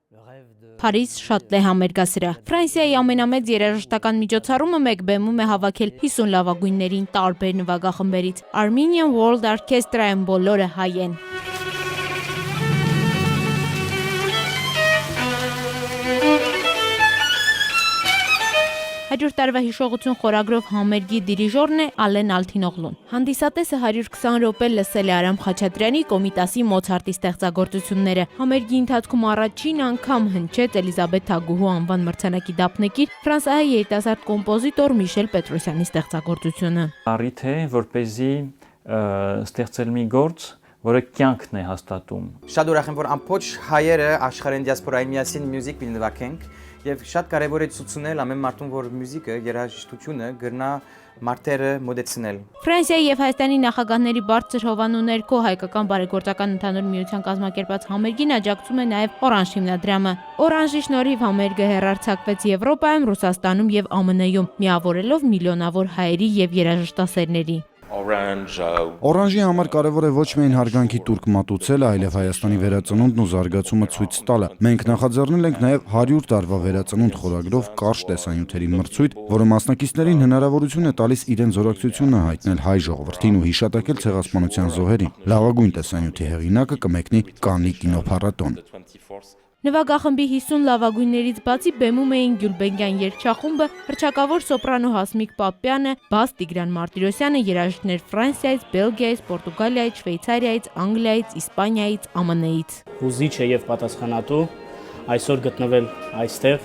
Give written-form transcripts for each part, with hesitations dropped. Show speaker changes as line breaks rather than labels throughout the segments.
Փարիզ շատ է համերգասրահ։ Ֆրանսիայի ամենամեծ երաժշտական միջոցառումը մեկ բեմում է հավաքել 50 լավագույններին տարբեր նվագախմբերից։ Armenian World Orchestra-ն բոլորը հայ են։ Հաջորդ տարվա հիշողություն խորագրով համերգի դիրիժորն է Ալեն Ալթինօղլուն։ Հանդիսատեսը 120 րոպե լսել է Արամ Խաչատրյանի Կոմիտասի Մոցարտի ստեղծագործությունները։ Համերգի ընթացքում առաջին անգամ հնչեց Էլիզաբեթ Թագուհու անվան մրցանակի դափնեկիր ֆրանսիայի երիտասարդ կոմպոզիտոր Միշել Պետրոսյանի ստեղծագործությունը։
Առիթ է, որպեսզի ստեղծել մի գործ, որը կյանքն է հաստատում։
Շատ ուրախ եմ, որ ամբողջ հայերը աշխարհային դիասպորայի միասին մյուզիկ նվագենք եւ շատ կարեւոր է ցույցնել ամեն մարդուն, որ մյուզիկը, երաժշտությունը գրնա մարդերը մոդեցնել։
Ֆրանսիայի եւ Հայաստանի նախագահների բարձր հովանու ներքո հայկական բարեգործական ընդհանուր միության կազմակերպած համերգին աջակցում է նաեւ Օրանժ հիմնադրամը։ Օրանժի շնորհիվ համերգը հեռարձակվեց Եվրոպայում, Ռուսաստանում եւ ԱՄՆ-ում, միավորելով միլիոնավոր հայերի եւ երաժշտասերների։
Օրանժի համար կարևոր է ոչ միայն հարգանքի տուրք մատուցելը, այլև Հայաստանի վերածնունդն ու զարգացումը ցույց տալը։ Մենք նախաձեռնել ենք նաև 100 տարվա վերածնունդ խորագրով կարճ տեսանյութերի մրցույթ, որը մասնակիցներին հնարավորություն է տալիս իրենց զորակցությունը հայտնել հայ ժողովրդին ու հիշատակել ցեղասպանության զոհերին։ Լավագույն տեսանյութի հեղինակը կմեկնի Կաննի կինոփառատոն։
Նվագախմբի 50 լավագույններից բացի բեմում էին Գյուլբենգյան երգչախումբը, հռչակավոր սոպրանո Հասմիկ Պապյանը, բաս Տիգրան Մարտիրոսյանը, երաժիշտներ Ֆրանսիայից, Բելգիայից, Պորտուգալիայից, Շվեյցարիայից, Անգլիայից, Իսպանիայից, ԱՄՆ-ից։
Հուզիչ է եւ պատասխանատու այսօր գտնվել այստեղ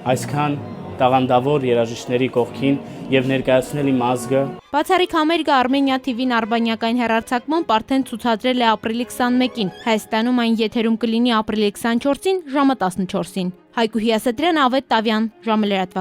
այսքան տաղանդավոր երաժիշտների կողքին եւ ներկայացնել իմ ազգը։
Բացառիկ համերգը Armenia TV-ն արբանյակային հեռարձակմամբ արդեն ցուցադրել է ապրիլի 21-ին։ Հայաստանում այն եթերում կլինի ապրիլի 24-ին ժամը 14-ին։ Հայկու Հիասատրյան, Ավետ Տավյան, ժամը լրատվական։